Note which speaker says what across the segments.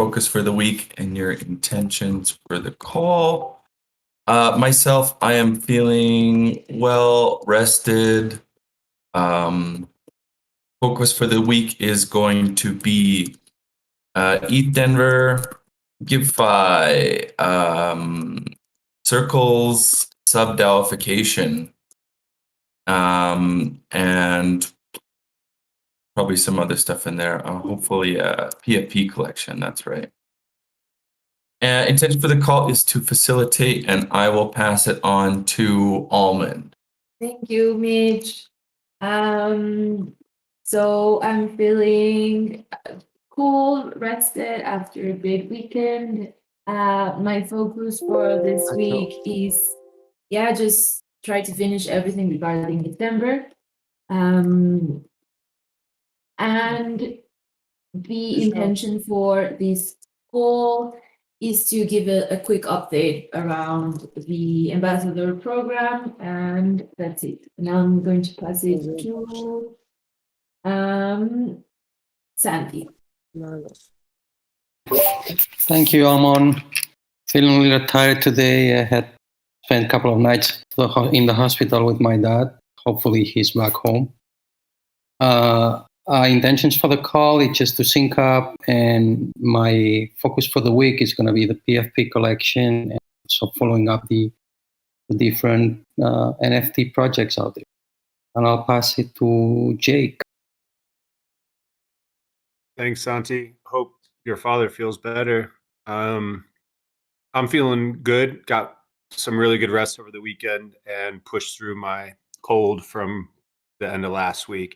Speaker 1: focus for the week and your intentions for the call. Myself, I am feeling well rested. Focus for the week is going to be Eat Denver, Giveth, circles, subdalification, and probably some other stuff in there. Hopefully a PFP collection, that's right. Intention for the call is to facilitate, and I will pass it on to Almond.
Speaker 2: Thank you, Mitch. So I'm feeling cool, rested after a big weekend. My focus for this week is, just try to finish everything regarding December. And the intention for this call is to give a quick update around the ambassador program, and that's it. Now I'm going to pass it to Santi.
Speaker 3: Thank you, Amon. Feeling a little tired today. I had spent a couple of nights in the hospital with my dad. Hopefully he's back home. Intentions for the call is just to sync up, and my focus for the week is going to be the PFP collection and so following up the different NFT projects out there. And I'll pass it to Jake.
Speaker 4: Thanks, Santi. Hope your father feels better. I'm feeling good. Got some really good rest over the weekend and pushed through my cold from the end of last week.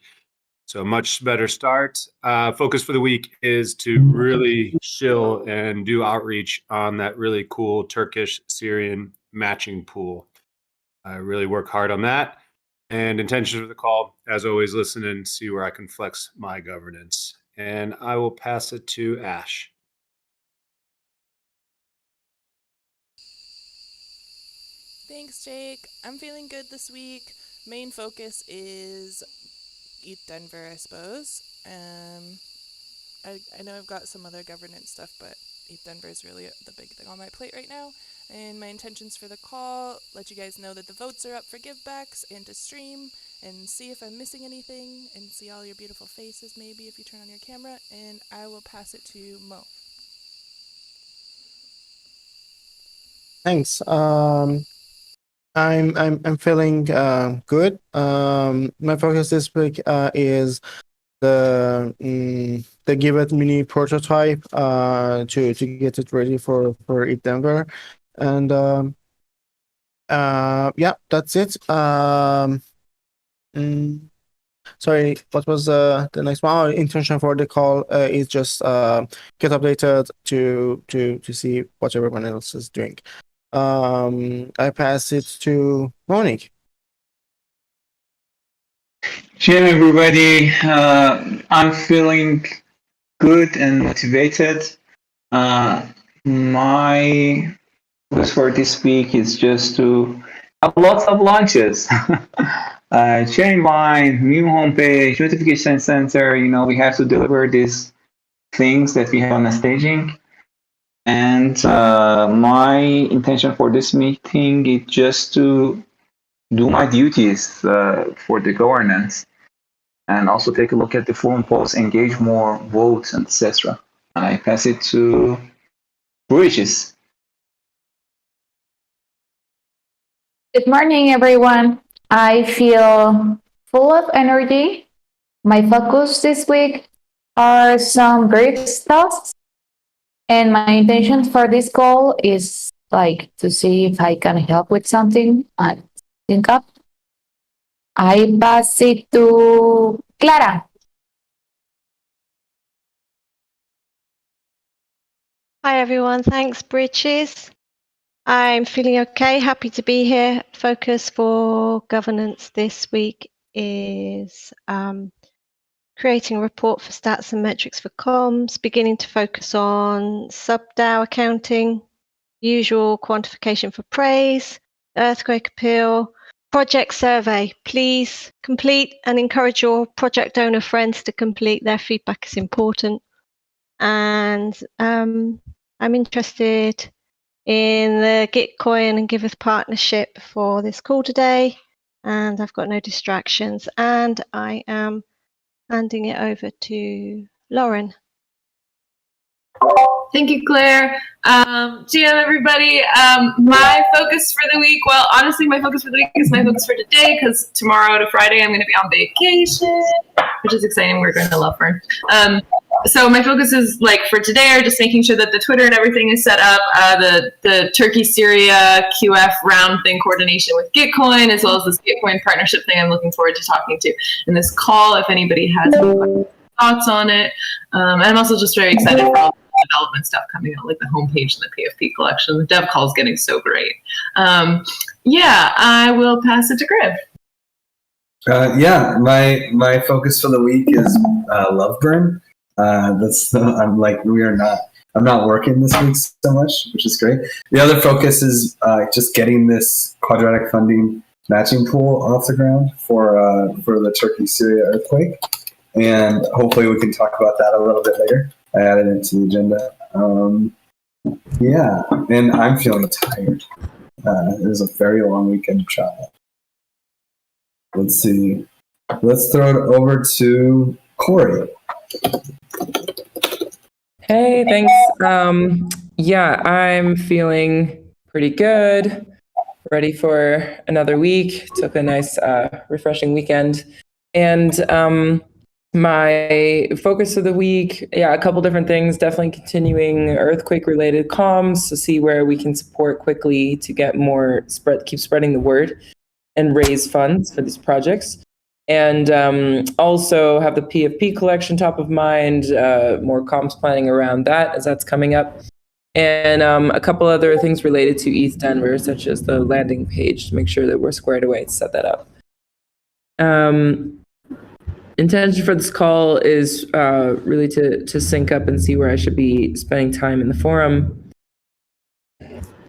Speaker 4: So much better start. Focus for the week is to really chill and do outreach on that really cool Turkish-Syrian matching pool. I really work hard on that. And intention for the call, as always, listen and see where I can flex my governance. And I will pass it to Ash.
Speaker 5: Thanks, Jake. I'm feeling good this week. Main focus is Eat Denver, I suppose. I know I've got some other governance stuff, but Eat Denver is really the big thing on my plate right now. And my intentions for the call, let you guys know that the votes are up for givebacks and to stream and see if I'm missing anything and see all your beautiful faces maybe if you turn on your camera. And I will pass it to Mo.
Speaker 6: Thanks. I'm feeling good. My focus this week is the Giveth mini prototype to get it ready for Eat Denver, and that's it. Sorry, what was the next one? Our intention for the call is just get updated to see what everyone else is doing. I pass it to Monique.
Speaker 7: Hello, everybody. I'm feeling good and motivated. My focus for this week is just to have lots of launches. Sharing my new homepage, notification center, we have to deliver these things that we have on the staging. And my intention for this meeting is just to do my duties for the governance and also take a look at the forum posts, engage more, votes, and etc. I pass it to Bridges.
Speaker 8: Good morning, everyone. I feel full of energy. My focus this week are some great stuff. And my intention for this call is to see if I can help with something and think up. I pass it to Clara.
Speaker 9: Hi, everyone. Thanks, Bridges. I'm feeling okay, happy to be here. Focus for governance this week is creating a report for stats and metrics for comms, beginning to focus on sub-DAO accounting, usual quantification for praise, earthquake appeal, project survey. Please complete and encourage your project owner friends to complete. Their feedback is important. and I'm interested in the Gitcoin and Giveth partnership for this call today, and I've got no distractions, and I am handing it over to Lauren.
Speaker 2: Thank you, Claire. GM, everybody. My focus for the week, well, honestly, my focus for the week is my focus for today, because tomorrow to Friday, I'm going to be on vacation, which is exciting. We're going to Lovefern. So my focus is, like, for today, are just making sure that the Twitter and everything is set up, the Turkey-Syria QF round thing coordination with Gitcoin, as well as this Gitcoin partnership thing I'm looking forward to talking to in this call, if anybody has any thoughts on it. And I'm also just very excited for all the development stuff coming out, like the homepage and the PFP collection. The dev call is getting so great. Yeah, I will pass it to Griff.
Speaker 10: Yeah, my focus for the week is Loveburn. I'm not working this week so much, which is great. The other focus is just getting this quadratic funding matching pool off the ground for the Turkey-Syria earthquake, and hopefully we can talk about that a little bit later. I added it to the agenda. Yeah, and I'm feeling tired. It was a very long weekend of travel. Let's see. Let's throw it over to Corey.
Speaker 11: Hey, thanks. Yeah, I'm feeling pretty good. Ready for another week. Took a nice, refreshing weekend. And my focus of the week, yeah, a couple different things. Definitely continuing earthquake-related comms to see where we can support quickly to get more keep spreading the word and raise funds for these projects. And also have the PFP collection top of mind, more comms planning around that as that's coming up. And a couple other things related to East Denver, such as the landing page, to make sure that we're squared away to set that up. Intention for this call is really to sync up and see where I should be spending time in the forum.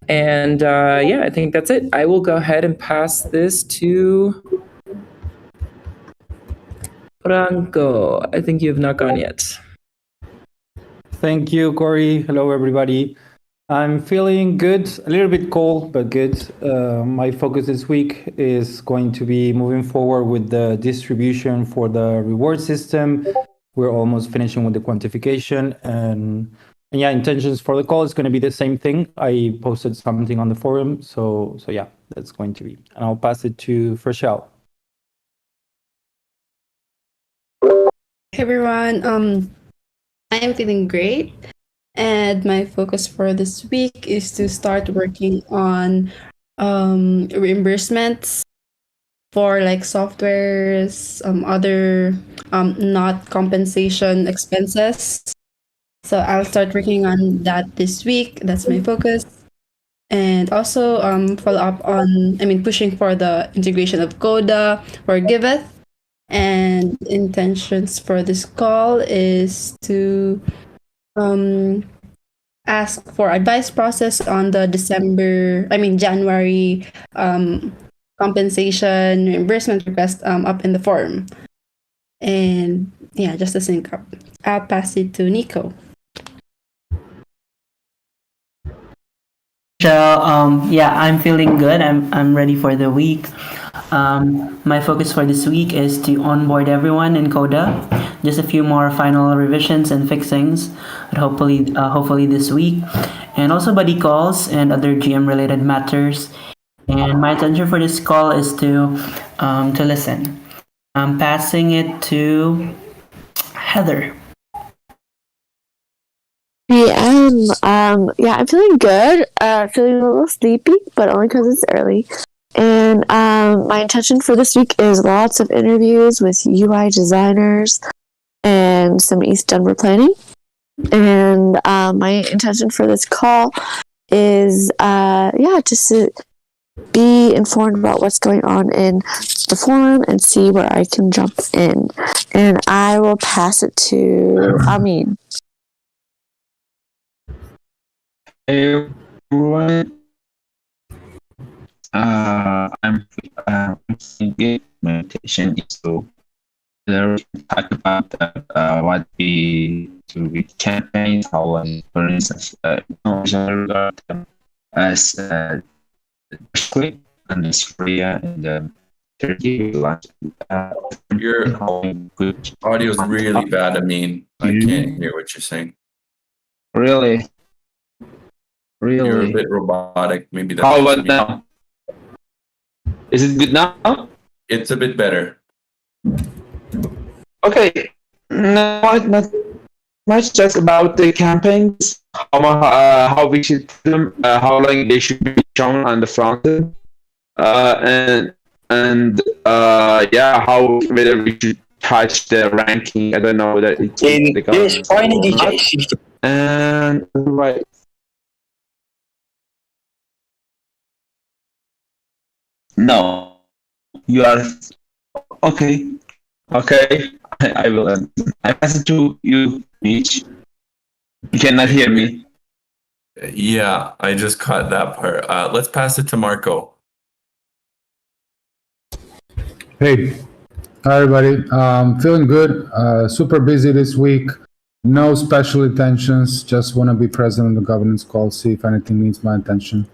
Speaker 11: And yeah, I think that's it. I will go ahead and pass this to Franco. I think you have not gone yet.
Speaker 12: Thank you, Corey. Hello, everybody. I'm feeling good, a little bit cold, but good. My focus this week is going to be moving forward with the distribution for the reward system. We're almost finishing with the quantification, and yeah, intentions for the call is going to be the same thing. I posted something on the forum, so yeah, that's going to be. And I'll pass it to Freshell.
Speaker 13: Hey everyone, I am feeling great, and my focus for this week is to start working on reimbursements for like softwares, other not compensation expenses. So I'll start working on that this week. That's my focus. And also follow up on, pushing for the integration of Coda or Giveth. And intentions for this call is to ask for advice process on the January compensation reimbursement request up in the forum. And yeah, just to sync up. I'll pass it to Nico.
Speaker 14: Yeah, I'm feeling good. I'm ready for the week. My focus for this week is to onboard everyone in Coda. Just a few more final revisions and fixings, but hopefully this week. And also buddy calls and other GM related matters. And my intention for this call is to listen. I'm passing it to Heather.
Speaker 15: I'm feeling good. Feeling a little sleepy, but only because it's early. And my intention for this week is lots of interviews with UI designers and some East Denver planning. And my intention for this call is just to be informed about what's going on in the forum and see where I can jump in. And I will pass it to Amin.
Speaker 7: Hey everyone, I'm thinking my intention is to we can talk about what we do with campaigns, how, for instance, regard as Turkey and Syria and Turkey.
Speaker 1: Your audio is really bad. I mean, I can't hear what you're saying.
Speaker 7: Really?
Speaker 1: You're a bit robotic. Maybe that's
Speaker 7: How about now? Is it good now?
Speaker 1: It's a bit better.
Speaker 7: Okay. Not much, just about the campaigns, how we should put them, how long they should be shown on the front end, and how whether we should touch the ranking. I don't know whether it's the government. And right. No, you are okay. Okay, I will. I pass it to you, Mitch. You cannot hear me.
Speaker 1: Yeah, I just caught that part. Let's pass it to Marco.
Speaker 16: Hey, hi everybody. Feeling good. Super busy this week. No special attentions. Just want to be present on the governance call, see if anything needs my attention.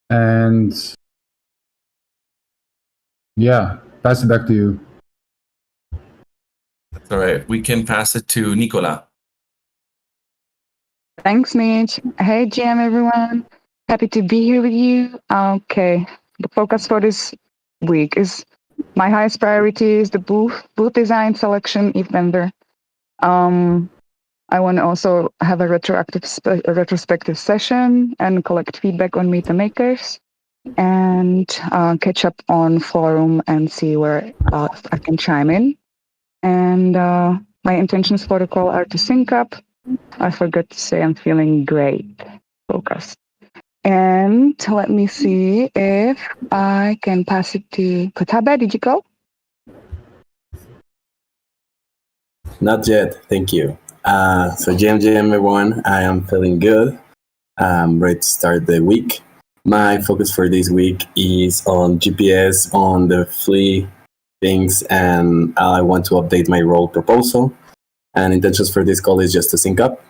Speaker 16: And yeah, pass it back to you.
Speaker 1: All right, we can pass it to Nicola.
Speaker 17: Thanks, Mitch. Hey, GM, everyone. Happy to be here with you. Okay, the focus for this week is my highest priority is the booth design selection if vendor. I want to also have a retrospective session and collect feedback on Meet the Makers and catch up on forum and see where I can chime in. And my intentions for the call are to sync up. I forgot to say I'm feeling great. Focus. And let me see if I can pass it to Kotabe. Did you go?
Speaker 18: Not yet, thank you. So GM everyone, I am feeling good. I'm ready to start the week. My focus for this week is on GPS, on the flea things, and I want to update my role proposal. And intentions for this call is just to sync up.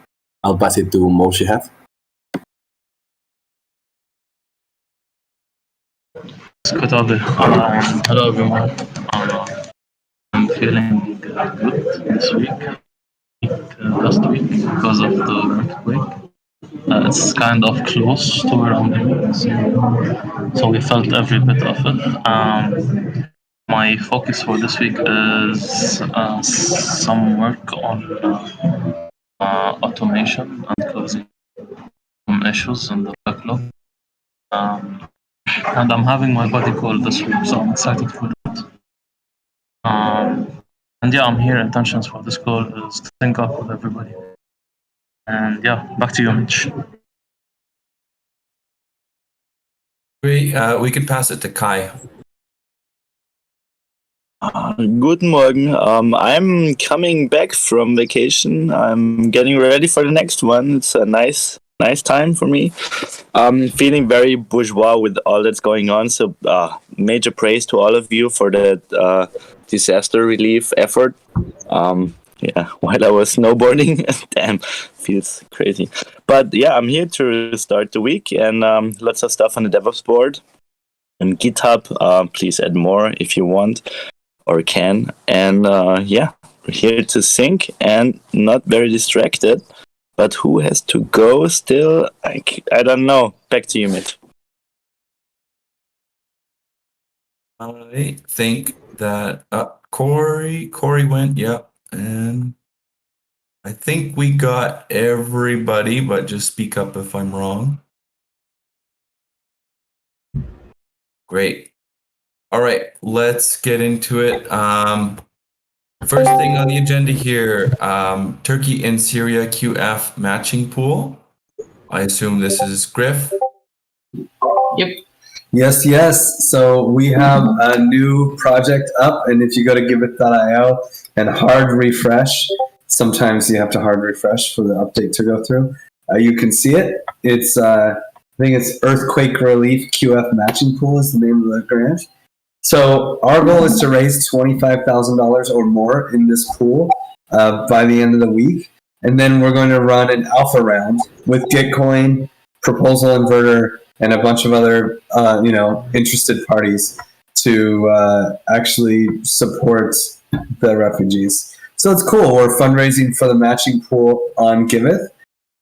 Speaker 18: I'll pass it to Moshe Have.
Speaker 19: Hello everyone. I'm feeling good this week. Last week because of the earthquake. It's kind of close to where I'm living, so we felt every bit of it. My focus for this week is some work on automation and closing some issues in the backlog. And I'm having my body call this week, so I'm excited for that. And yeah, I'm here. Intentions for this call is to sync up with everybody. And yeah, back to you, Mitch.
Speaker 1: Great. We can pass it to Kai.
Speaker 20: Guten Morgen. I'm coming back from vacation. I'm getting ready for the next one. It's a nice time for me. I'm feeling very bourgeois with all that's going on. So major praise to all of you for the disaster relief effort. While I was snowboarding, damn, feels crazy. But yeah, I'm here to start the week and lots of stuff on the DevOps board and GitHub. Please add more if you want or can. And we're here to sync and not very distracted. But who has to go still? I don't know. Back to you, Mitch.
Speaker 1: I think that Corey went, yep. And I think we got everybody, but just speak up if I'm wrong. Great. All right, let's get into it. First thing on the agenda here, Turkey and Syria QF matching pool. I assume this is Griff.
Speaker 10: Yep. Yes. So we have a new project up, and if you go to Giveth.io and hard refresh, sometimes you have to hard refresh for the update to go through. You can see it. It's I think it's Earthquake Relief QF Matching Pool is the name of the grant. So our goal is to raise $25,000 or more in this pool by the end of the week. And then we're going to run an alpha round with Gitcoin, Proposal Inverter, and a bunch of other, interested parties to actually support the refugees. So it's cool. We're fundraising for the matching pool on Giveth.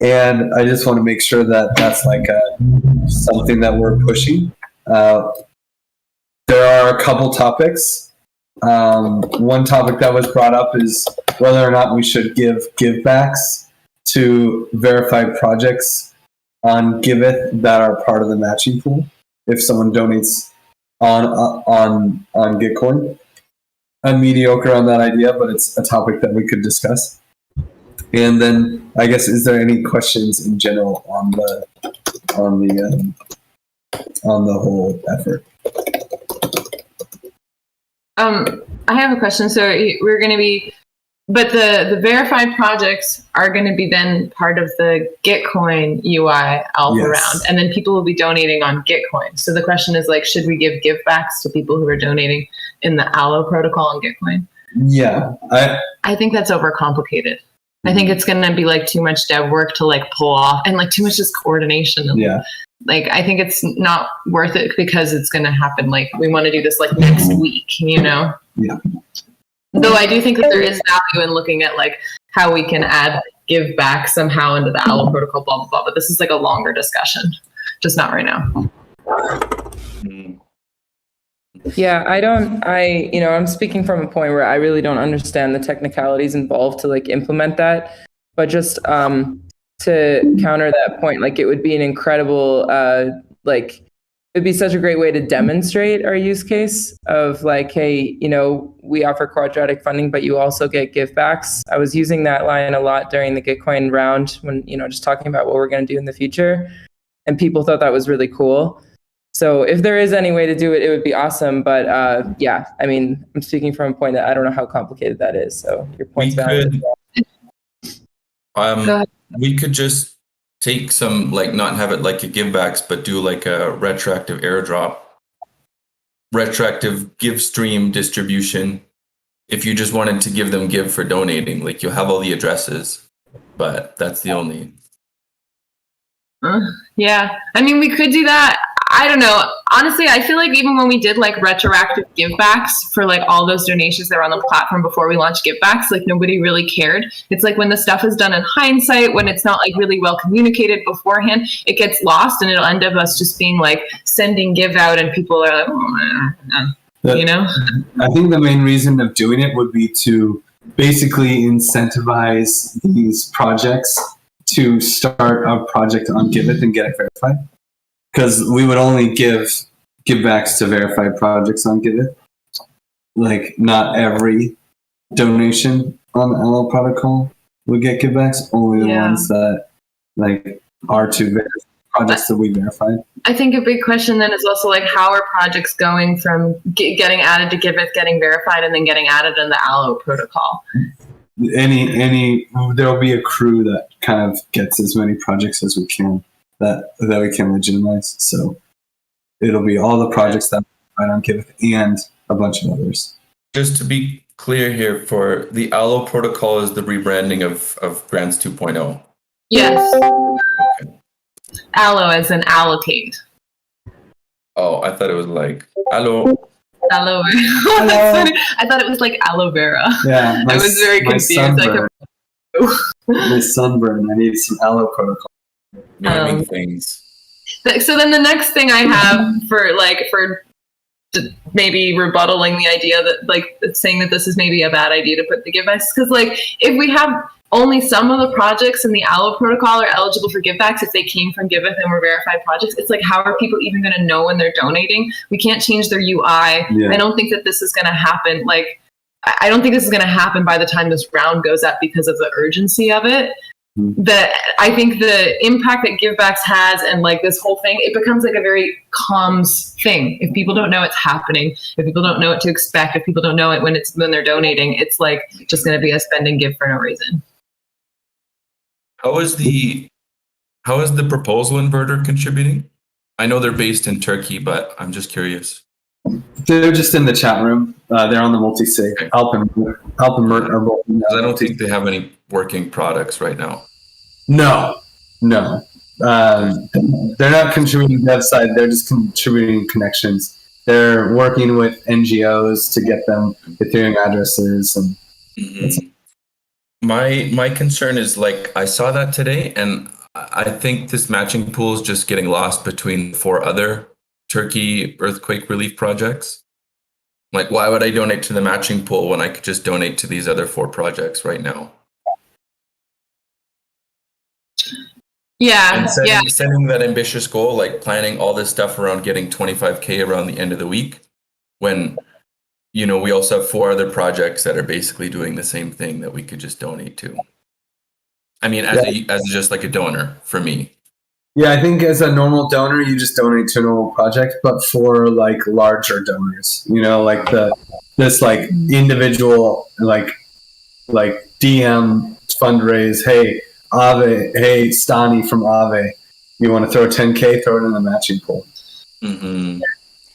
Speaker 10: And I just want to make sure that that's like something that we're pushing. There are a couple topics. One topic that was brought up is whether or not we should give givebacks to verified projects on Giveth that are part of the matching pool if someone donates on Gitcoin. I'm mediocre on that idea, but it's a topic that we could discuss. And then I guess, is there any questions in general on the whole effort?
Speaker 21: I have a question. So we're going to be, but the verified projects are going to be then part of the Gitcoin UI alpha round, and then people will be donating on Gitcoin. So the question is like, should we give givebacks to people who are donating in the Allo protocol on Gitcoin?
Speaker 10: Yeah,
Speaker 21: I think that's overcomplicated. I think it's going to be like too much dev work to like pull off, and like too much just coordination. And, like, I think it's not worth it because it's going to happen. Like, we want to do this like next week,
Speaker 10: Yeah.
Speaker 21: Though I do think that there is value in looking at like how we can add give back somehow into the Allo protocol, blah, blah, blah. But this is like a longer discussion, just not right now.
Speaker 11: Yeah, I'm speaking from a point where I really don't understand the technicalities involved to like implement that. But just to counter that point, like it would be an incredible, it'd be such a great way to demonstrate our use case of like, hey, we offer quadratic funding, but you also get givebacks. I was using that line a lot during the Gitcoin round when, just talking about what we're going to do in the future. And people thought that was really cool. So if there is any way to do it, it would be awesome. But I'm speaking from a point that I don't know how complicated that is. So your point's valid.
Speaker 1: We could just take some, like, not have it like a givebacks, but do like a retroactive airdrop, retroactive give stream distribution. If you just wanted to give them give for donating, like you'll have all the addresses, but that's the only.
Speaker 21: Yeah, I mean, we could do that. I don't know. Honestly, I feel like even when we did like retroactive givebacks for like all those donations that were on the platform before we launched givebacks, like nobody really cared. It's like when the stuff is done in hindsight, when it's not like really well communicated beforehand, it gets lost and it'll end up us just being like sending give out and people are like,
Speaker 10: I think the main reason of doing it would be to basically incentivize these projects to start a project on Giveth and get it verified. Because we would only give givebacks to verified projects on Giveth. Like, not every donation on the Allo protocol would get givebacks. Only the ones that like are to verified projects that we verified.
Speaker 21: I think a big question then is also like, how are projects going from getting added to Giveth, getting verified, and then getting added in the Allo protocol?
Speaker 10: There'll be a crew that kind of gets as many projects as we can. That we can legitimize. So it'll be all the projects that are on Giveth and a bunch of others.
Speaker 1: Just to be clear here, for the Allo protocol is the rebranding of Grants 2.0.
Speaker 21: Yes. Okay. Allo as in allocate.
Speaker 1: Oh, I thought it was like aloe.
Speaker 21: Aloe vera. Oh, that's funny. I thought it was like aloe vera.
Speaker 10: Yeah.
Speaker 21: I was very confused.
Speaker 10: My sunburn. I need some Allo protocol.
Speaker 1: Naming things.
Speaker 21: So then the next thing I have for maybe rebuttaling the idea that like saying that this is maybe a bad idea to put the givebacks, because like if we have only some of the projects in the Allo protocol are eligible for givebacks if they came from Giveth and were verified projects, it's like, how are people even going to know when they're donating? We can't change their UI. Yeah. I don't think that this is going to happen. Like, I don't think this is going to happen by the time this round goes up because of the urgency of it. That I think the impact that givebacks has and like this whole thing, it becomes like a very comms thing. If people don't know it's happening, if people don't know what to expect, if people don't know it when they're donating, it's like just going to be a spend and give for no reason.
Speaker 1: How is the proposal inverter contributing? I know they're based in Turkey, but I'm just curious.
Speaker 10: They're just in the chat room. They're on the multi-sig. Alp and Mert are both.
Speaker 1: I don't think they have any working products right now.
Speaker 10: No. They're not contributing dev side. They're just contributing connections. They're working with NGOs to get them Ethereum addresses. And
Speaker 1: my concern is, like, I saw that today, and I think this matching pool is just getting lost between 4 other Turkey earthquake relief projects. Like, why would I donate to the matching pool when I could just donate to these other 4 projects right now?
Speaker 21: Yeah,
Speaker 1: And setting that ambitious goal, like planning all this stuff around getting 25K around the end of the week, when, you know, we also have 4 other projects that are basically doing the same thing that we could just donate to. I mean, as just like a donor for me.
Speaker 10: Yeah, I think as a normal donor, you just donate to a normal project, but for like larger donors, you know, like this like individual like DM fundraise. Hey, Ave. Hey, Stani from Ave. You want to throw 10K? Throw it in the matching pool.
Speaker 1: Mm-hmm.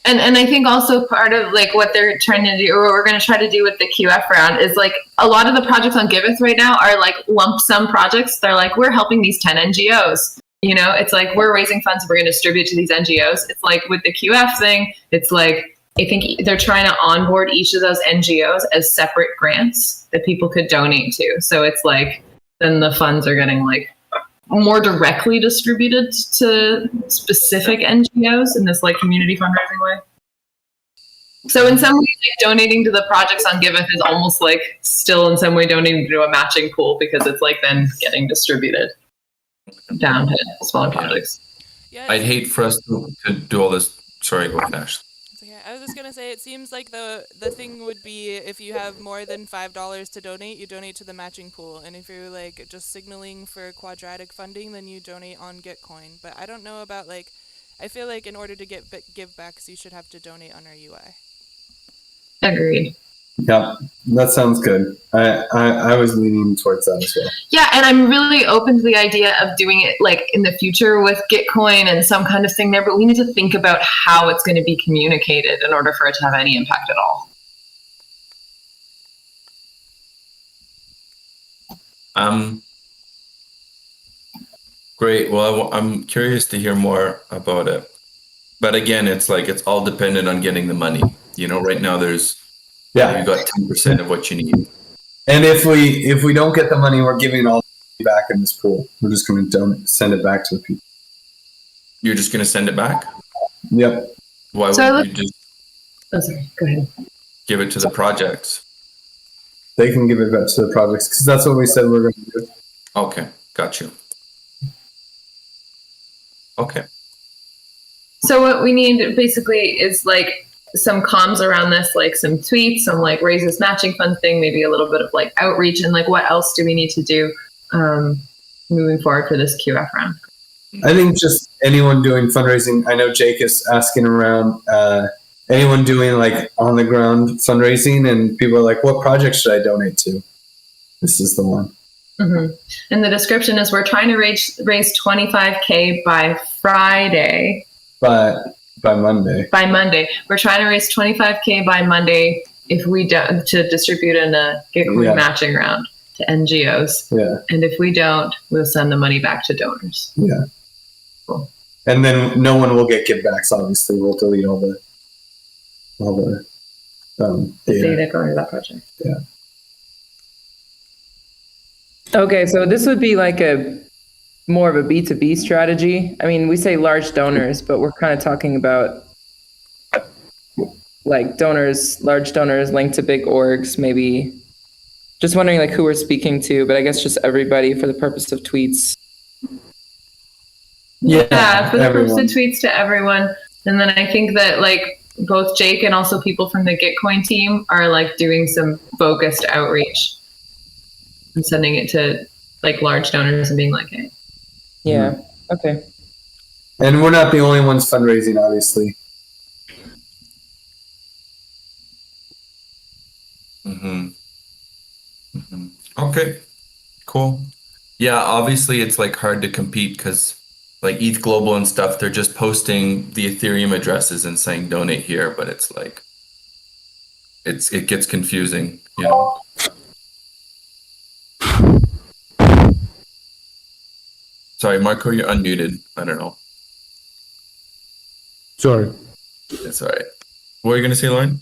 Speaker 21: And I think also part of like what they're trying to do, or we're going to try to do with the QF round, is like a lot of the projects on Giveth right now are like lump sum projects. They're like, we're helping these 10 NGOs. You know, it's like we're raising funds, we're going to distribute to these NGOs. It's like with the QF thing, it's like I think they're trying to onboard each of those NGOs as separate grants that people could donate to. So it's like then the funds are getting like more directly distributed to specific NGOs in this like community fundraising way. So in some ways, like, donating to the projects on Giveth is almost like still in some way donating to a matching pool, because it's like then getting distributed down to smaller projects.
Speaker 1: I'd hate for us to do all this. Sorry, go ahead, Ash.
Speaker 5: Okay, I was just gonna say, it seems like the thing would be, if you have more than $5 to donate, you donate to the matching pool, and if you're like just signaling for quadratic funding, then you donate on Gitcoin. But I don't know about, like, I feel like in order to get givebacks, you should have to donate on our UI.
Speaker 21: Agreed.
Speaker 10: Yeah, that sounds good. I was leaning towards that as well.
Speaker 21: Yeah, and I'm really open to the idea of doing it like in the future with Gitcoin and some kind of thing there, but we need to think about how it's going to be communicated in order for it to have any impact at all.
Speaker 1: Great. Well, I'm curious to hear more about it. But again, it's like it's all dependent on getting the money. You know, right now you got 10% of what you need.
Speaker 10: And if we don't get the money, we're giving all the money back in this pool. We're just going to send it back to the people.
Speaker 1: You're just going to send it back?
Speaker 10: Yep.
Speaker 1: Why would you just
Speaker 21: go ahead.
Speaker 1: Give it to the projects?
Speaker 10: They can give it back to the projects because that's what we said we're going to do.
Speaker 1: Okay, got you. Okay.
Speaker 21: So what we need basically is like some comms around this, like some tweets, some like raise this matching fund thing, maybe a little bit of like outreach, and like what else do we need to do moving forward for this QF round?
Speaker 10: I think just anyone doing fundraising. I know Jake is asking around anyone doing like on the ground fundraising, and people are like, what project should I donate to? This is the one.
Speaker 21: Mm-hmm. And the description is we're trying to raise 25K by Friday.
Speaker 10: By Monday.
Speaker 21: By Monday. We're trying to raise 25K by Monday if we don't, to distribute in a Gitcoin matching round to NGOs.
Speaker 10: Yeah.
Speaker 21: And if we don't, we'll send the money back to donors.
Speaker 10: Yeah.
Speaker 21: Cool.
Speaker 10: And then no one will get givebacks, obviously. We'll delete all the
Speaker 21: data going to that project.
Speaker 10: Yeah.
Speaker 11: Okay, so this would be like more of a B2B strategy. I mean, we say large donors, but we're kind of talking about like large donors linked to big orgs, maybe. Just wondering like who we're speaking to, but I guess just everybody for the purpose of tweets.
Speaker 21: Yeah, for the purpose of tweets to everyone. And then I think that like both Jake and also people from the Gitcoin team are like doing some focused outreach and sending it to like large donors and being like, hey.
Speaker 11: Yeah. Okay.
Speaker 10: And we're not the only ones fundraising, obviously.
Speaker 1: Mm-hmm. Mm-hmm. Okay. Cool. Yeah. Obviously, it's like hard to compete because like ETH Global and stuff, they're just posting the Ethereum addresses and saying donate here, but it's like it gets confusing, you know. Sorry, Marco, you're unmuted. I don't know.
Speaker 16: Sorry.
Speaker 1: It's all right. What are you gonna say, Lauren?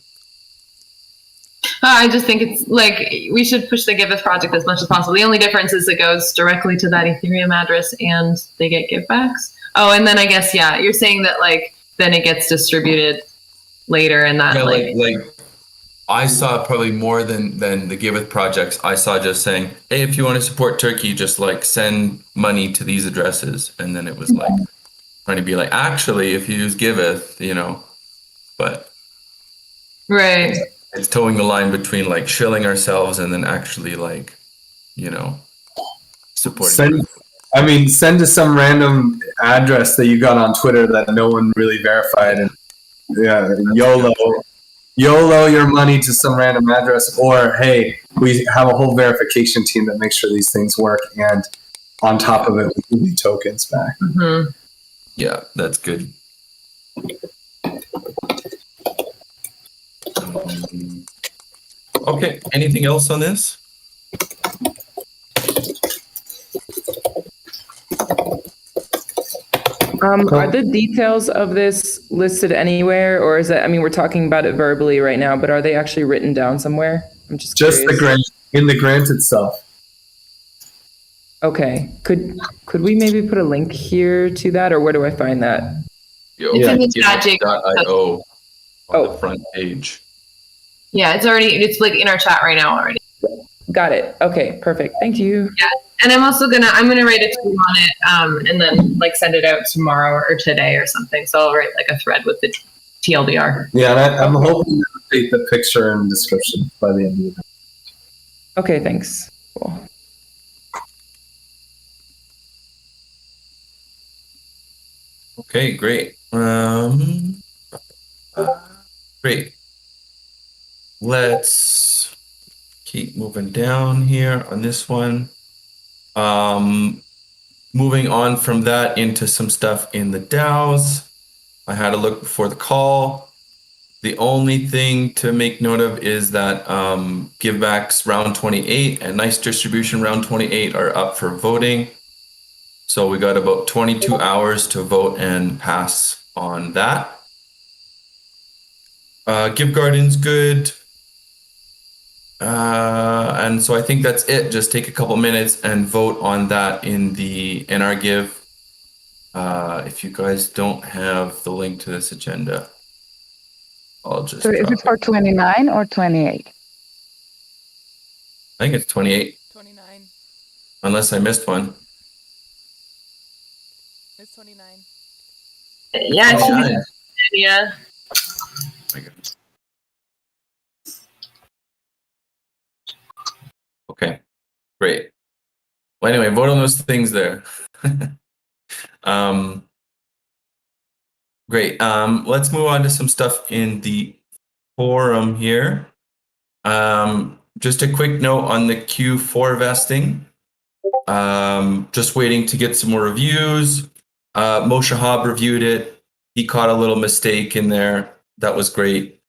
Speaker 21: I just think it's like we should push the Giveth project as much as possible. The only difference is it goes directly to that Ethereum address and they get givebacks. Oh, and then I guess, yeah, you're saying that like then it gets distributed later and that
Speaker 1: Yeah,
Speaker 21: like
Speaker 1: I saw probably more than the Giveth projects. I saw just saying, hey, if you want to support Turkey, just like send money to these addresses. And then it was like trying to be like, actually, if you use Giveth, you know, but
Speaker 21: right.
Speaker 1: It's towing the line between like shilling ourselves and then actually like, you know, supporting.
Speaker 10: Send to some random address that you got on Twitter that no one really verified, and YOLO your money to some random address, or hey, we have a whole verification team that makes sure these things work, and on top of it, we give you tokens back.
Speaker 21: Mm-hmm.
Speaker 1: Yeah, that's good. Okay, anything else on this?
Speaker 11: Are the details of this listed anywhere, or is it, I mean, we're talking about it verbally right now, but are they actually written down somewhere? I'm just curious.
Speaker 10: The grant, in the grant itself.
Speaker 11: Okay, could we maybe put a link here to that, or where do I find that?
Speaker 21: It's in the chat, Jake.
Speaker 1: Giveth.io on the front page.
Speaker 21: Yeah, it's like in our chat right now already.
Speaker 11: Got it. Okay, perfect. Thank you.
Speaker 21: Yeah. And I'm gonna write a tweet on it, and then like send it out tomorrow or today or something. So I'll write like a thread with the TLDR.
Speaker 10: Yeah, and I'm hoping to update the picture and description by the end of the day.
Speaker 11: Okay, thanks. Cool.
Speaker 1: Okay, great. Great. Let's keep moving down here on this one. Moving on from that into some stuff in the DAOs. I had a look before the call. The only thing to make note of is that givebacks round 28 and nice distribution round 28 are up for voting. So we got about 22 hours to vote and pass on that. Give Garden's good. And so I think that's it. Just take a couple minutes and vote on that in our Give. If you guys don't have the link to this agenda, I'll just.
Speaker 17: So is it for 29 or 28?
Speaker 1: I think it's 28.
Speaker 5: 29.
Speaker 1: Unless I missed one.
Speaker 5: It's 29.
Speaker 21: Yeah, it should be. Yeah.
Speaker 1: Okay, great. Well, anyway, vote on those things there. Great. Let's move on to some stuff in the forum here. Just a quick note on the Q4 vesting. Just waiting to get some more reviews. Moshe Hab reviewed it. He caught a little mistake in there. That was great.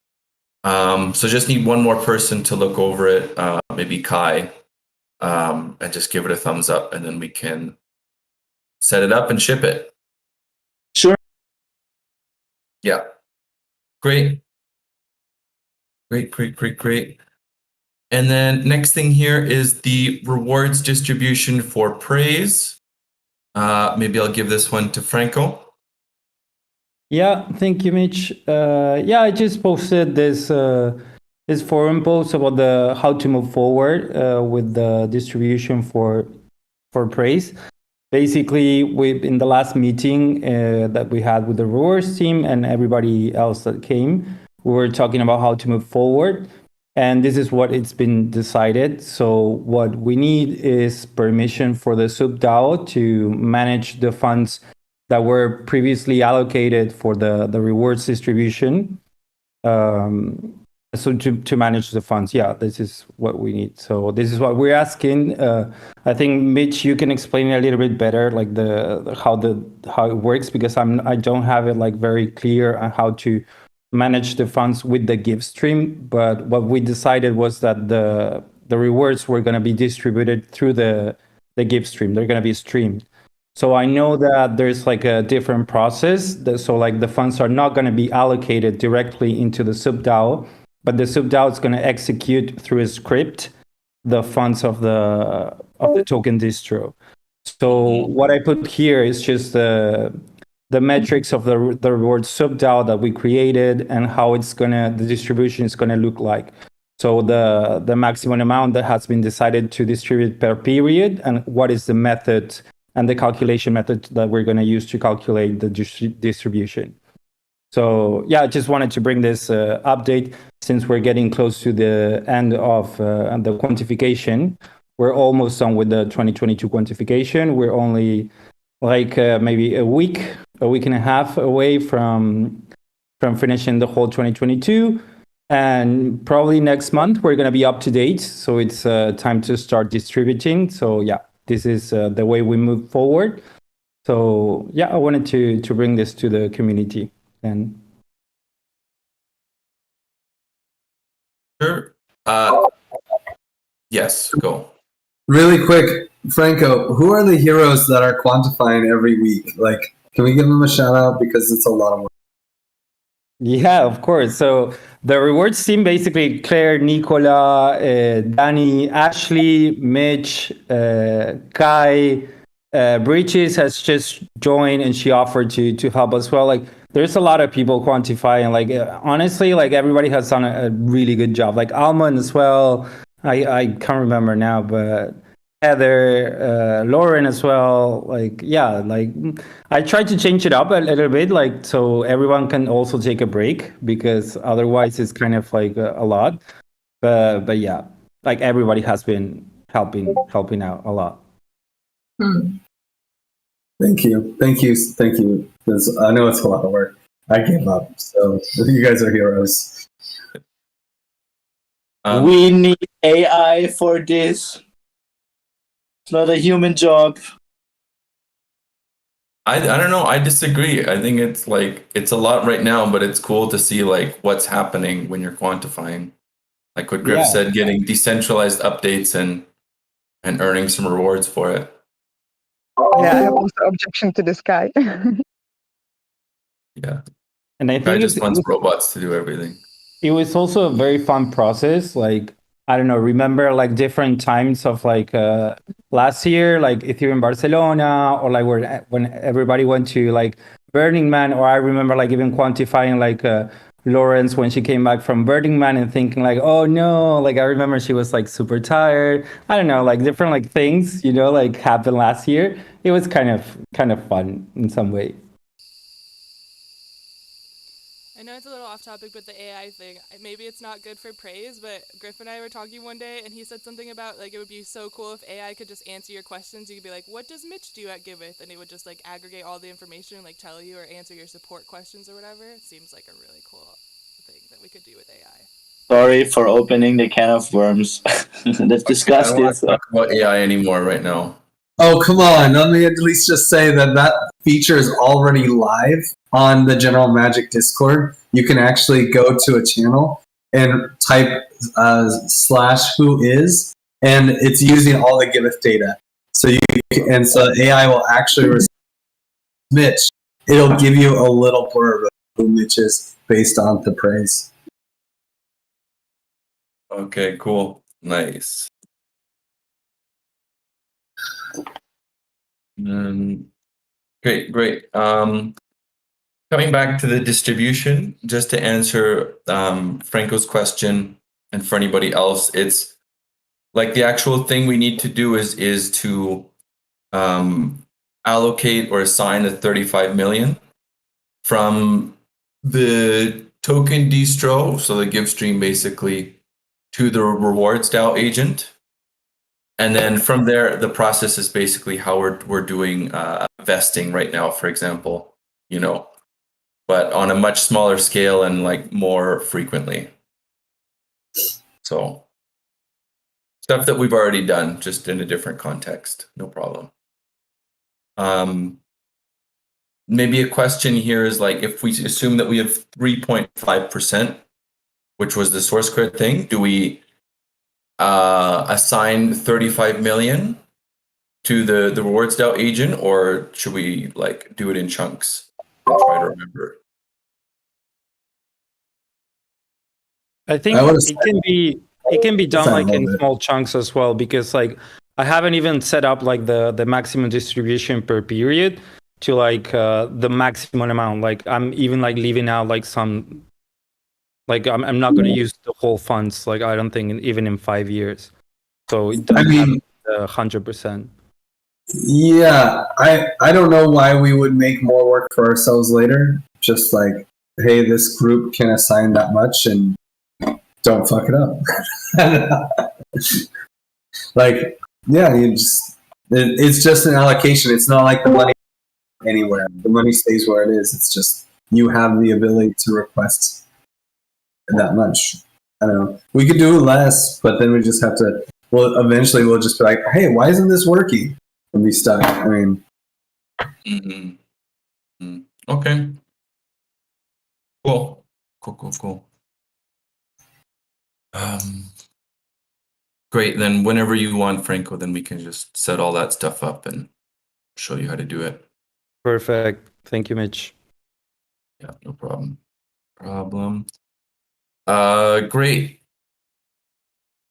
Speaker 1: So just need one more person to look over it, maybe Kai, and just give it a thumbs up, and then we can set it up and ship it.
Speaker 20: Sure.
Speaker 1: Yeah. Great. Great. And then next thing here is the rewards distribution for praise. Maybe I'll give this one to Franco.
Speaker 12: Yeah, thank you, Mitch. I just posted this forum post about how to move forward with the distribution for praise. Basically, in the last meeting that we had with the rewards team and everybody else that came, we were talking about how to move forward. And this is what it's been decided. So what we need is permission for the sub-DAO to manage the funds that were previously allocated for the rewards distribution. So to manage the funds, yeah, this is what we need. So this is what we're asking. I think Mitch, you can explain it a little bit better, like how it works, because I don't have it like very clear on how to manage the funds with the give stream. But what we decided was that the rewards were going to be distributed through the give stream. They're going to be streamed. So I know that there's like a different process. So like the funds are not going to be allocated directly into the subDAO, but the subDAO is going to execute through a script the funds of the token distro. So what I put here is just the metrics of the reward subDAO that we created and how the distribution is gonna look like. So the maximum amount that has been decided to distribute per period, and what is the method and the calculation method that we're gonna use to calculate the distribution. So yeah, I just wanted to bring this update since we're getting close to the end of the quantification. We're almost done with the 2022 quantification. We're only like maybe a week and a half away from finishing the whole 2022. And probably next month, we're going to be up to date. So it's time to start distributing. So yeah, this is the way we move forward. So yeah, I wanted to bring this to the community. And
Speaker 1: Sure. Yes, go.
Speaker 10: Really quick, Franco, who are the heroes that are quantifying every week? Like, can we give them a shout out, because it's a lot of work?
Speaker 12: yeah, of course. So the rewards team, basically Claire, Nicola, Danny, Ashley, Mitch, Kai, Breaches has just joined and she offered to help as well. Like, there's a lot of people quantifying. Like, honestly, like everybody has done a really good job. Like Almond as well. I can't remember now, but Heather, Lauren as well. Like, yeah, like I tried to change it up a little bit, like so everyone can also take a break, because otherwise it's kind of like a lot. But yeah, like everybody has been helping out a lot.
Speaker 10: Thank you. Because I know it's a lot of work. I gave up. So you guys are heroes.
Speaker 20: We need AI for this. It's not a human job.
Speaker 1: I don't know. I disagree. I think it's like it's a lot right now, but it's cool to see like what's happening when you're quantifying. Like what Griff said, getting decentralized updates and earning some rewards for it.
Speaker 17: Yeah, I have also objection to this guy.
Speaker 1: Yeah.
Speaker 12: And I
Speaker 1: I
Speaker 12: think
Speaker 1: just wants robots to do everything.
Speaker 12: it was also a very fun process. Like, I don't know, remember like different times of like last year, like Ethereum Barcelona, or like when everybody went to like Burning Man, or I remember like even quantifying like Lawrence when she came back from Burning Man and thinking like, oh no, like I remember she was like super tired. I don't know, like different like things, you know, like happened last year. It was kind of fun in some way.
Speaker 5: I know it's a little off topic, but the AI thing, maybe it's not good for praise, but Griff and I were talking one day and he said something about like it would be so cool if AI could just answer your questions. You could be like, what does Mitch do at Giveth? And it would just like aggregate all the information and like tell you or answer your support questions or whatever. It seems like a really cool thing that we could do with AI.
Speaker 20: Sorry for opening the can of worms. Let's discuss
Speaker 1: I don't want
Speaker 20: this.
Speaker 1: to talk about AI anymore right now.
Speaker 10: Oh, come on. Let me at least just say that feature is already live on the General Magic Discord. You can actually go to a channel and type /whois, and it's using all the Giveth data. So AI will actually respond to Mitch. It'll give you a little blurb of who Mitch is based on the praise.
Speaker 1: Okay, cool. Nice. Great. Coming back to the distribution, just to answer Franco's question, and for anybody else, it's like the actual thing we need to do is to allocate or assign the 35 million from the token distro, so the give stream basically, to the rewards DAO agent. And then from there, the process is basically how we're doing vesting right now, for example, you know, but on a much smaller scale and like more frequently. So stuff that we've already done, just in a different context. No problem. Maybe a question here is like, if we assume that we have 3.5%, which was the source credit thing, do we assign 35 million to the rewards DAO agent, or should we like do it in chunks and try to remember?
Speaker 12: I think it can be done like in small chunks as well, because like I haven't even set up like the maximum distribution per period to like the maximum amount. Like I'm even like leaving out like some, like I'm not going to use the whole funds. Like I don't think even in 5 years. So it doesn't have 100%.
Speaker 10: Yeah, I don't know why we would make more work for ourselves later. Just like, hey, this group can assign that much and don't fuck it up. Like, yeah, it's just an allocation. It's not like the money anywhere. The money stays where it is. It's just you have the ability to request that much. I don't know. We could do less, but then we just have to. Well, eventually we'll just be like, hey, why isn't this working? And be stuck. I mean.
Speaker 1: Okay. Cool. Great. Then whenever you want, Franco, then we can just set all that stuff up and show you how to do it.
Speaker 12: Perfect. Thank you, Mitch.
Speaker 1: Yeah, no problem. Great.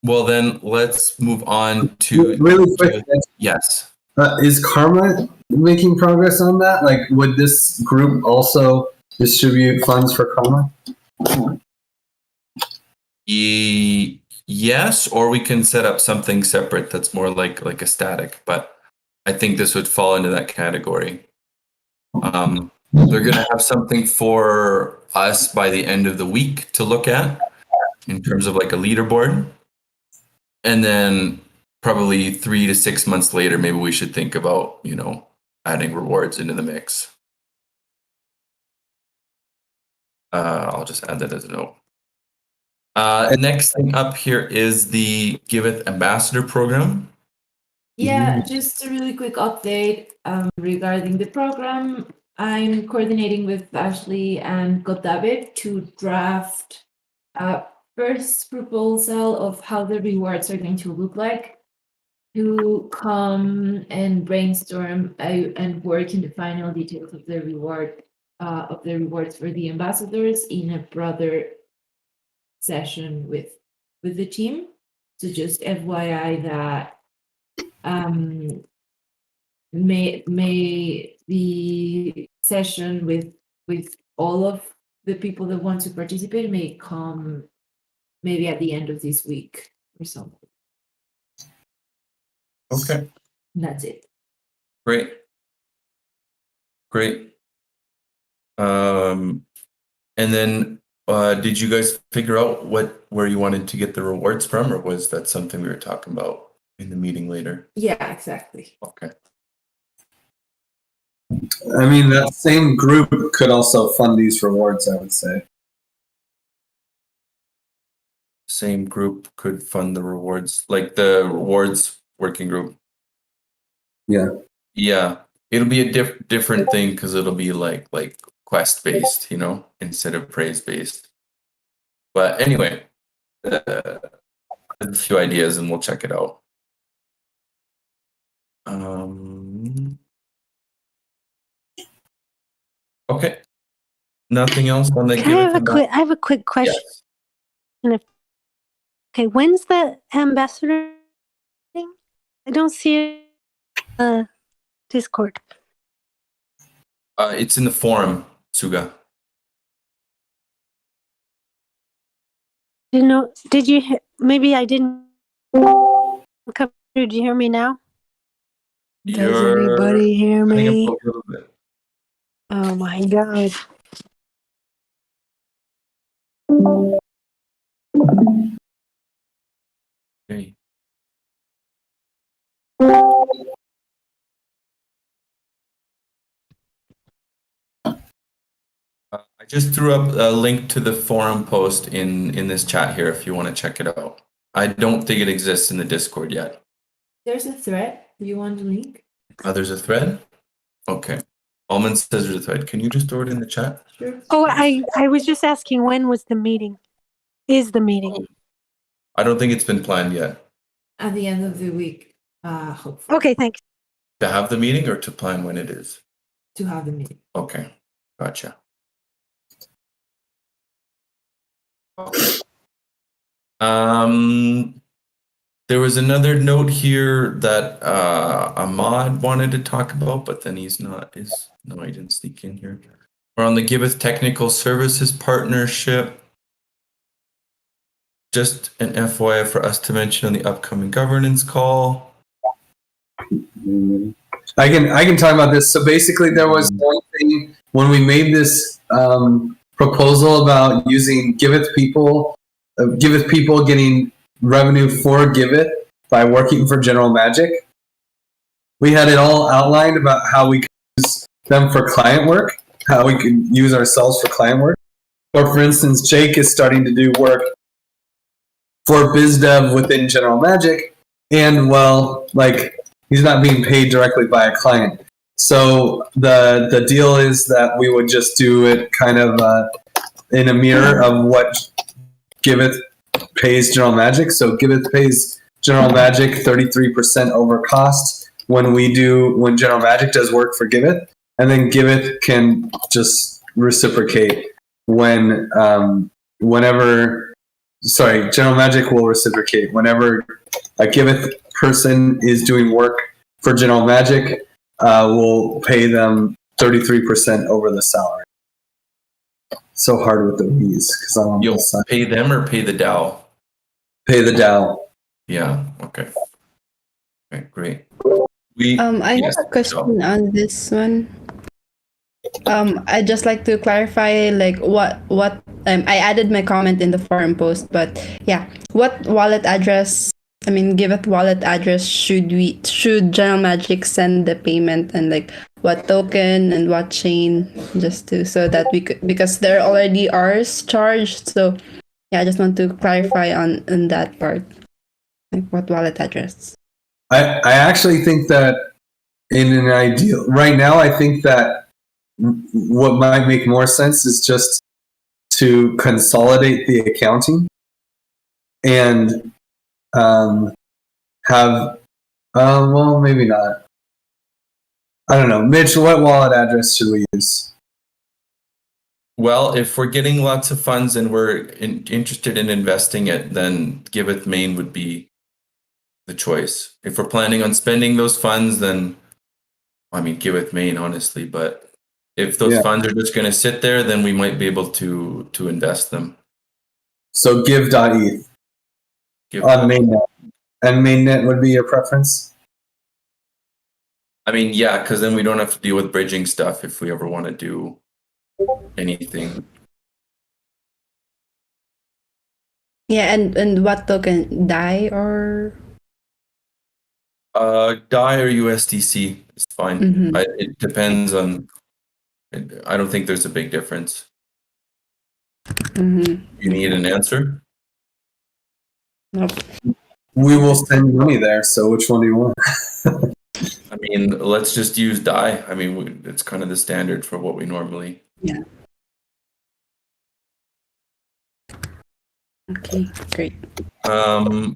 Speaker 1: Well, then let's move on to
Speaker 10: really quick.
Speaker 1: Yes.
Speaker 10: Is Karma making progress on that? Like, would this group also distribute funds for Karma?
Speaker 1: Yes, or we can set up something separate that's more like a static, but I think this would fall into that category. They're going to have something for us by the end of the week to look at in terms of like a leaderboard. And then probably 3 to 6 months later, maybe we should think about, adding rewards into the mix. I'll just add that as a note. Next thing up here is the Giveth Ambassador Program.
Speaker 2: Yeah, just a really quick update regarding the program. I'm coordinating with Ashley and David to draft a first proposal of how the rewards are going to look like, to come and brainstorm and work in the final details of the rewards for the ambassadors in a broader session with the team. So just FYI that may the session with all of the people that want to participate may come maybe at the end of this week or something.
Speaker 1: Okay.
Speaker 2: And that's it.
Speaker 1: Great. And then did you guys figure out where you wanted to get the rewards from, or was that something we were talking about in the meeting later?
Speaker 2: Yeah, exactly.
Speaker 1: Okay.
Speaker 10: I mean, that same group could also fund these rewards, I would say.
Speaker 1: Same group could fund the rewards, like the rewards working group.
Speaker 10: Yeah.
Speaker 1: Yeah. It'll be a different thing because it'll be like quest based, instead of praise based. But anyway, a few ideas and we'll check it out. Okay. Nothing else on the
Speaker 3: I have a quick question.
Speaker 1: Yes.
Speaker 3: Okay, when's the ambassador thing? I don't see it Discord.
Speaker 1: It's in the forum, Suga.
Speaker 3: Did you maybe I didn't come through. Do you hear me now? Does anybody hear me?
Speaker 1: A little bit.
Speaker 3: Oh my god.
Speaker 1: Okay. I just threw up a link to the forum post in this chat here if you want to check it out. I don't think it exists in the Discord yet.
Speaker 2: There's a thread. Do you want the link?
Speaker 1: There's a thread? Okay. Almond says there's a thread. Can you just throw it in the chat?
Speaker 2: Sure.
Speaker 3: Oh, I was just asking when was the meeting? Is the meeting?
Speaker 1: I don't think it's been planned yet.
Speaker 2: At the end of the week, hopefully.
Speaker 3: Okay, thanks.
Speaker 1: To have the meeting or to plan when it is?
Speaker 2: To have the meeting.
Speaker 1: Okay. Gotcha. There was another note here that Ahmad wanted to talk about, but then he's not. No, he didn't sneak in here. We're on the Giveth Technical Services Partnership. Just an FYI for us to mention on the upcoming governance call.
Speaker 10: I can talk about this. So basically, there was one thing when we made this proposal about using Giveth people getting revenue for Giveth by working for General Magic. We had it all outlined about how we could use them for client work, how we could use ourselves for client work. Or for instance, Jake is starting to do work for BizDev within General Magic, and well, like he's not being paid directly by a client. So the deal is that we would just do it kind of in a mirror of what Giveth pays General Magic. So Giveth pays General Magic 33% over cost when General Magic does work for Giveth, and then Giveth can just reciprocate General Magic will reciprocate whenever a Giveth person is doing work for General Magic. We'll pay them 33% over the salary. So hard with the V's because I'm on
Speaker 1: You'll
Speaker 10: the side.
Speaker 1: pay them or pay the DAO?
Speaker 10: Pay the DAO.
Speaker 1: Yeah. Okay. Okay. Great.
Speaker 13: I have a question on this one. I'd just like to clarify, like what I added my comment in the forum post, but yeah, what wallet address? I mean, Giveth wallet address should General Magic send the payment, and like what token and what chain, so that we could, because there already are charged. So yeah, I just want to clarify on that part, like what wallet address.
Speaker 10: I actually think that in an ideal right now, I think that what might make more sense is just to consolidate the accounting and have well, maybe not. I don't know. Mitch, what wallet address should we use?
Speaker 1: Well, if we're getting lots of funds and we're interested in investing it, then Giveth Main would be the choice. If we're planning on spending those funds, then I mean Giveth Main, honestly. But if those funds are just going to sit there, then we might be able to invest them.
Speaker 10: So give.eth on mainnet. And mainnet would be your preference?
Speaker 1: I mean, yeah, because then we don't have to deal with bridging stuff if we ever want to do anything.
Speaker 13: Yeah, and what token, DAI or?
Speaker 1: DAI or USDC is fine.
Speaker 13: Mm-hmm.
Speaker 1: It depends on. I don't think there's a big difference.
Speaker 13: Mm-hmm.
Speaker 1: You need an answer?
Speaker 13: Nope.
Speaker 10: We will send money there. So which one do you want?
Speaker 1: I mean, let's just use DAI. I mean, it's kind of the standard for what we normally.
Speaker 13: Yeah. Okay, great.
Speaker 1: And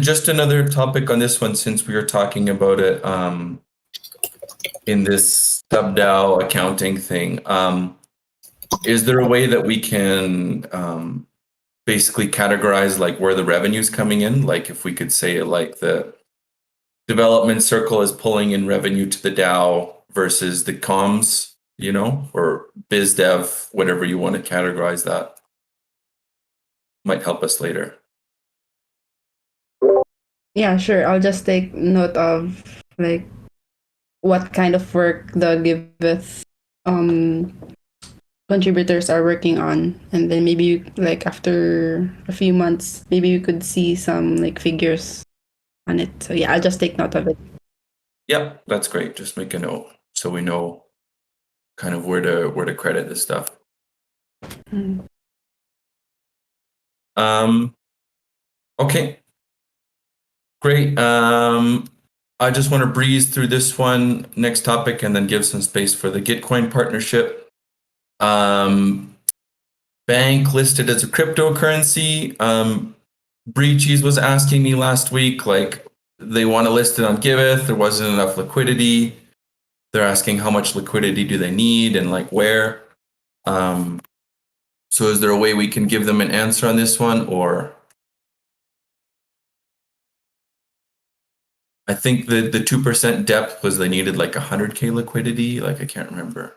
Speaker 1: just another topic on this one, since we were talking about it in this sub-DAO accounting thing, is there a way that we can basically categorize like where the revenue's coming in? Like if we could say like the development circle is pulling in revenue to the DAO versus the comms, or biz dev, whatever you want to categorize that. Might help us later.
Speaker 13: Yeah, sure. I'll just take note of like what kind of work the Giveth contributors are working on, and then maybe like after a few months, maybe we could see some like figures on it. So yeah, I'll just take note of it.
Speaker 1: Yep, that's great. Just make a note so we know kind of where to credit this stuff.
Speaker 13: Mm.
Speaker 1: Okay. Great. I just want to breeze through this one next topic and then give some space for the Gitcoin partnership. Bank listed as a cryptocurrency. Breachies was asking me last week, like they want to list it on Giveth. There wasn't enough liquidity. They're asking how much liquidity do they need and like where. So is there a way we can give them an answer on this one, or? I think the 2% depth was they needed like 100K liquidity. Like I can't remember.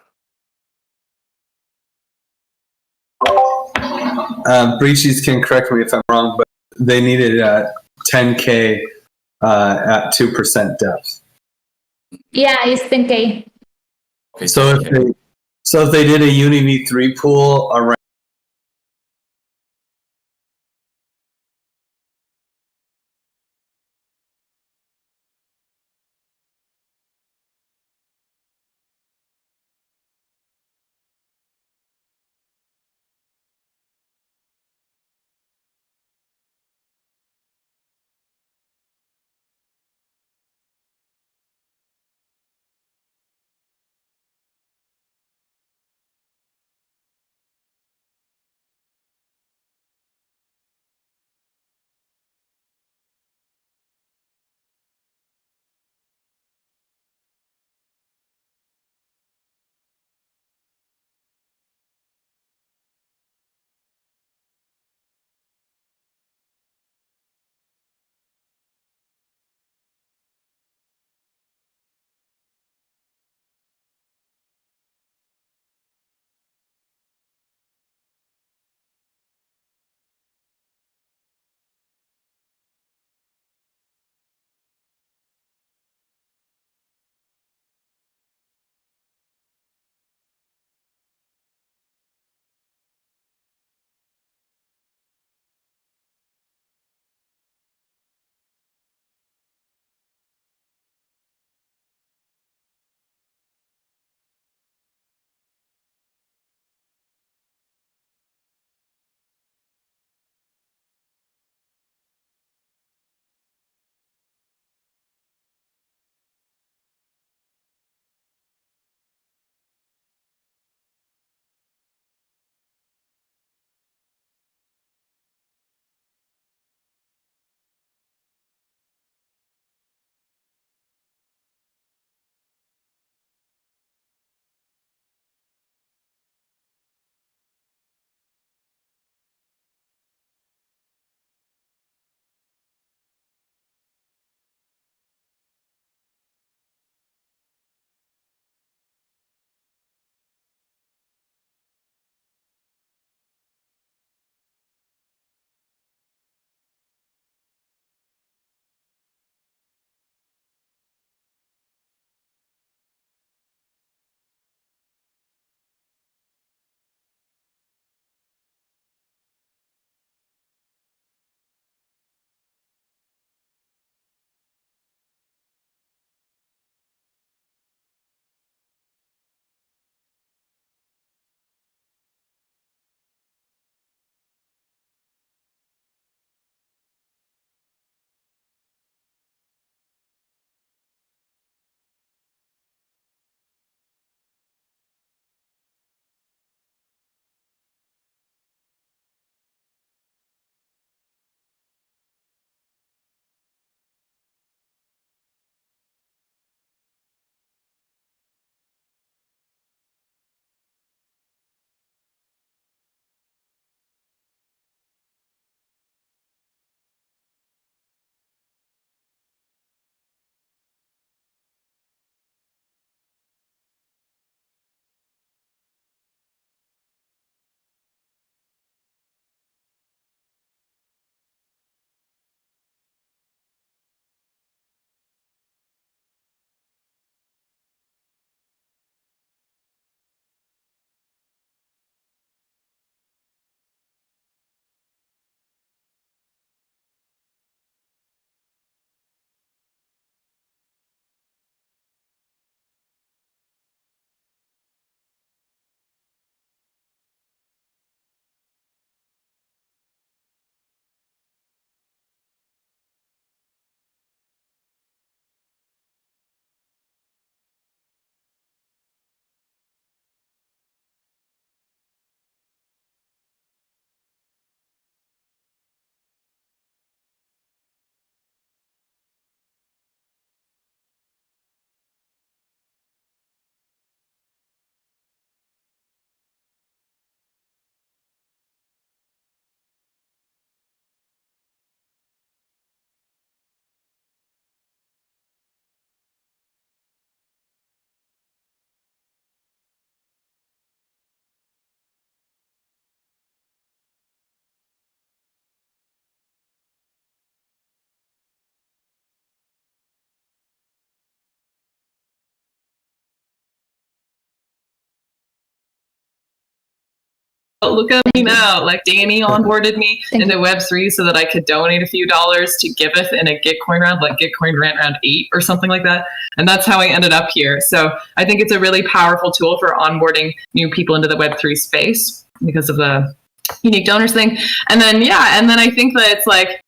Speaker 10: Breachies can correct me if I'm wrong, but they needed 10K at 2% depth.
Speaker 8: Yeah, it's 10K.
Speaker 1: Okay,
Speaker 10: so if they did a Uni V3 pool around
Speaker 21: look at me now. Like Danny onboarded me into Web3 so that I could donate a few dollars to Giveth in a Gitcoin round, like Gitcoin round 8 or something like that. And that's how I ended up here. So I think it's a really powerful tool for onboarding new people into the Web3 space because of the unique donors thing. And then, I think that it's like,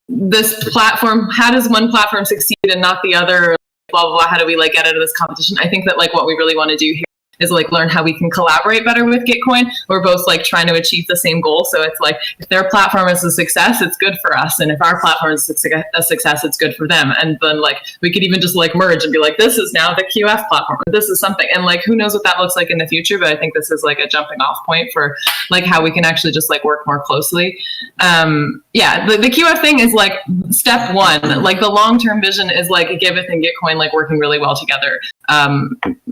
Speaker 21: this platform, how does one platform succeed and not the other? Blah, blah, blah. How do we like get out of this competition? I think that like what we really want to do here is like learn how we can collaborate better with Gitcoin. We're both like trying to achieve the same goal. So it's like if their platform is a success, it's good for us. And if our platform is a success, it's good for them. And then like we could even just like merge and be like, this is now the QF platform. This is something. And like who knows what that looks like in the future. But I think this is like a jumping off point for like how we can actually just like work more closely. The QF thing is like step one. Like the long-term vision is like Giveth and Gitcoin like working really well together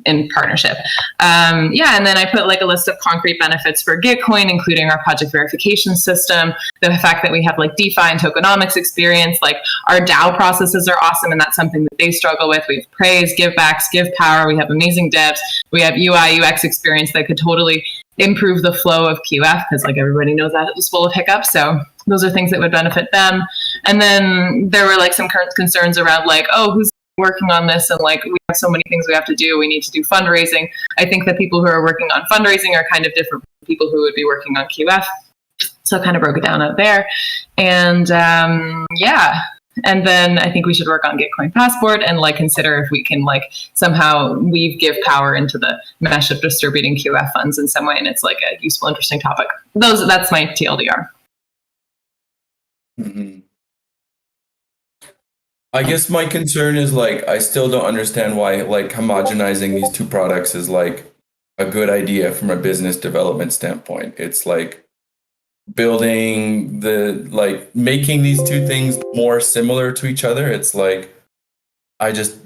Speaker 21: in partnership. And then I put like a list of concrete benefits for Gitcoin, including our project verification system, the fact that we have like DeFi and tokenomics experience, like our DAO processes are awesome, and that's something that they struggle with. We have praise, givebacks, give power. We have amazing devs. We have UI, UX experience that could totally improve the flow of QF because like everybody knows that it was full of hiccups. So those are things that would benefit them. And then there were like some current concerns around like, oh, who's working on this, and like we have so many things we have to do. We need to do fundraising. I think that people who are working on fundraising are kind of different from people who would be working on QF. So I kind of broke it down out there. And and then I think we should work on Gitcoin Passport and like consider if we can like somehow weave give power into the mesh of distributing QF funds in some way. And it's like a useful, interesting topic. That's my TLDR.
Speaker 1: Mm-hmm. I guess my concern is like I still don't understand why like homogenizing these two products is like a good idea from a business development standpoint. It's like building making these two things more similar to each other. It's like I just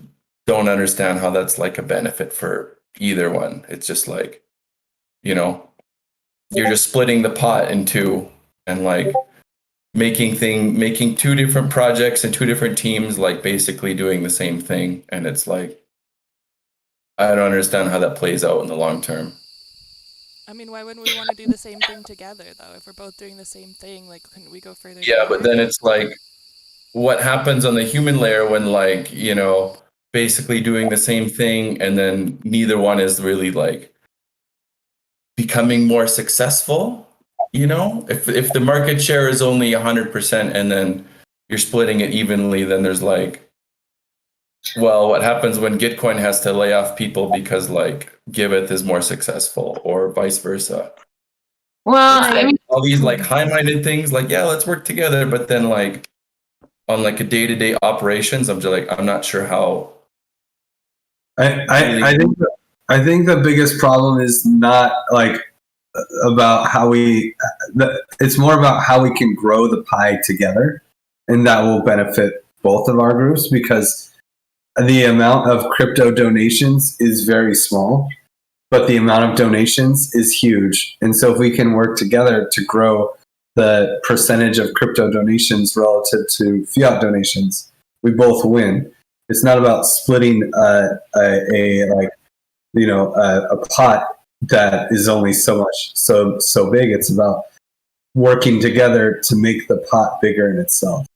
Speaker 1: don't understand how that's like a benefit for either one. It's just like, you're just splitting the pot in two and like making two different projects and two different teams like basically doing the same thing. And it's like I don't understand how that plays out in the long term.
Speaker 5: I mean, why wouldn't we want to do the same thing together though? If we're both doing the same thing, like couldn't we go further together?
Speaker 1: But then it's like what happens on the human layer when like, basically doing the same thing and then neither one is really like becoming more successful. If the market share is only 100% and then you're splitting it evenly, then there's like, well, what happens when Gitcoin has to lay off people because like Giveth is more successful or vice versa?
Speaker 21: Well, I mean,
Speaker 1: all these like high-minded things, like, yeah, let's work together. But then like on like a day-to-day operations, I'm just like, I'm not sure how.
Speaker 10: I think the biggest problem is not like about how it's more about how we can grow the pie together, and that will benefit both of our groups because the amount of crypto donations is very small, but the amount of donations is huge. And so if we can work together to grow the percentage of crypto donations relative to fiat donations, we both win. It's not about splitting a pot that is only so big. It's about working together to make the pot bigger in itself.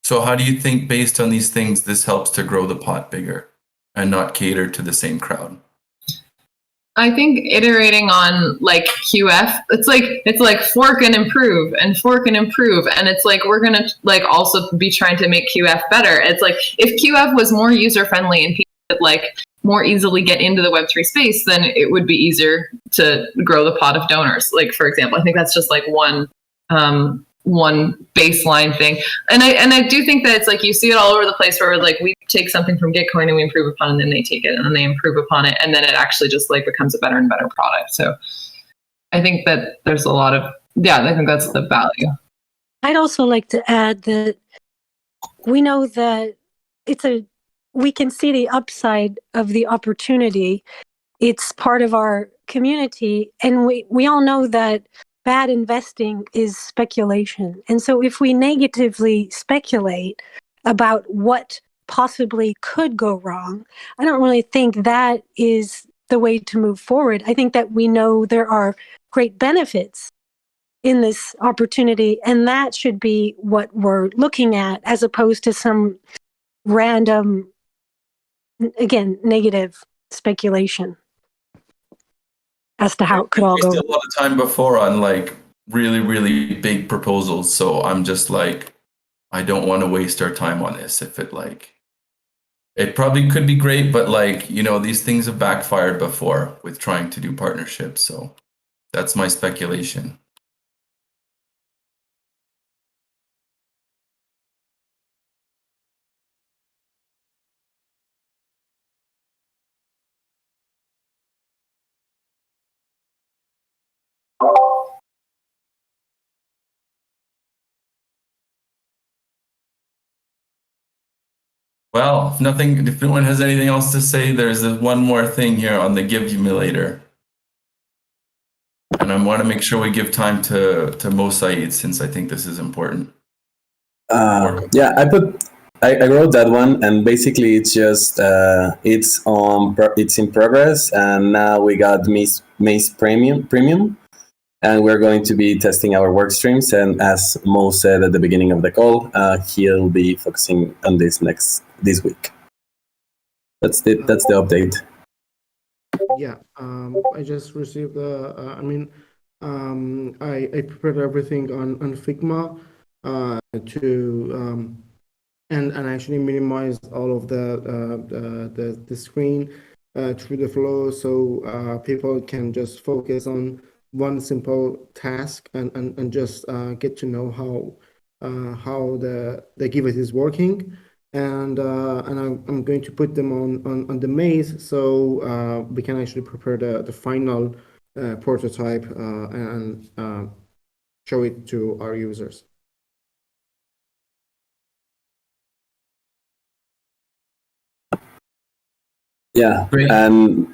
Speaker 1: So how do you think, based on these things, this helps to grow the pot bigger and not cater to the same crowd?
Speaker 21: I think iterating on like QF, it's like fork and improve and fork and improve. And it's like, we're going to like also be trying to make QF better. It's like, if QF was more user friendly and people could like more easily get into the Web3 space, then it would be easier to grow the pot of donors. Like, for example, I think that's just like one baseline thing. And I do think that it's like, you see it all over the place where like we take something from Gitcoin and we improve upon it, and then they take it and then they improve upon it. And then it actually just like becomes a better and better product. So I think that there's a lot of, I think that's the value.
Speaker 3: I'd also like to add that we know that we can see the upside of the opportunity. It's part of our community. And we all know that bad investing is speculation. And so if we negatively speculate about what possibly could go wrong, I don't really think that is the way to move forward. I think that we know there are great benefits in this opportunity, and that should be what we're looking at, as opposed to some random, again, negative speculation as to how it could all go.
Speaker 1: wasted a lot of time before on like really, really big proposals. So I'm just like, I don't want to waste our time on this. If it probably could be great, but like, these things have backfired before with trying to do partnerships. So that's my speculation. Well, if no one has anything else to say, there's one more thing here on the Give Humulator. And I want to make sure we give time to Mo Saeed, since I think this is important.
Speaker 18: Yeah, I wrote that one, and basically it's just it's in progress, and now we got Maze Premium, and we're going to be testing our work streams. And as Mo said at the beginning of the call, he'll be focusing on this week. That's it. That's the update.
Speaker 6: Yeah, I just received I prepared everything on Figma to and actually minimized all of the screen through the flow, so people can just focus on one simple task and just get to know how the Giveth is working. And I'm going to put them on the maze, so we can actually prepare the final prototype and show it to our users.
Speaker 18: Yeah, and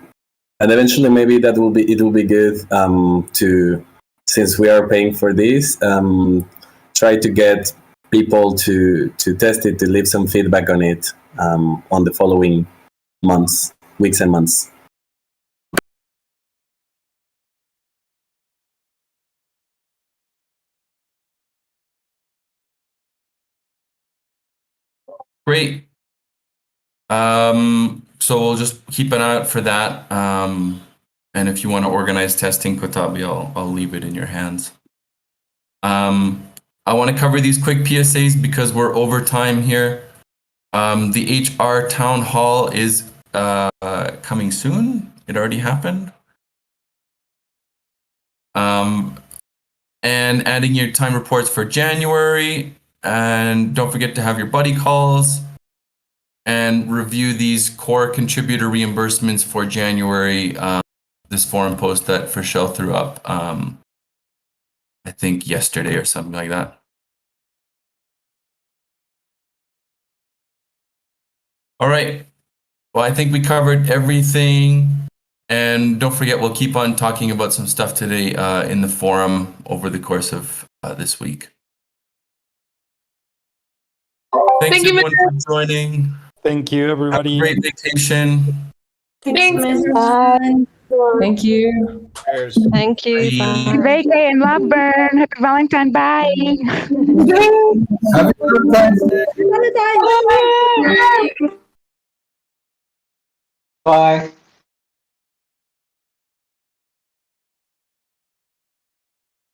Speaker 18: eventually maybe it will be good to, since we are paying for this, try to get people to test it, to leave some feedback on it on the following weeks and months.
Speaker 1: Great. So we'll just keep an eye out for that. And if you want to organize testing, Kotabi, I'll leave it in your hands. I want to cover these quick PSAs because we're over time here. The HR town hall is coming soon. It already happened. And adding your time reports for January. And don't forget to have your buddy calls. And review these core contributor reimbursements for January. This forum post that Frishelle threw up, I think yesterday or something like that. All right. Well, I think we covered everything. And don't forget, we'll keep on talking about some stuff today in the forum over the course of this week. Thanks everyone for joining.
Speaker 12: Thank you, everybody.
Speaker 1: Have a great vacation.
Speaker 2: Thanks.
Speaker 13: Bye.
Speaker 11: Thank you.
Speaker 16: Cheers.
Speaker 9: Thank you. Bye.
Speaker 17: Great day in Loveburn. Happy Valentine. Bye.
Speaker 10: Happy Valentine's Day.
Speaker 17: Valentine's Day.
Speaker 7: Bye.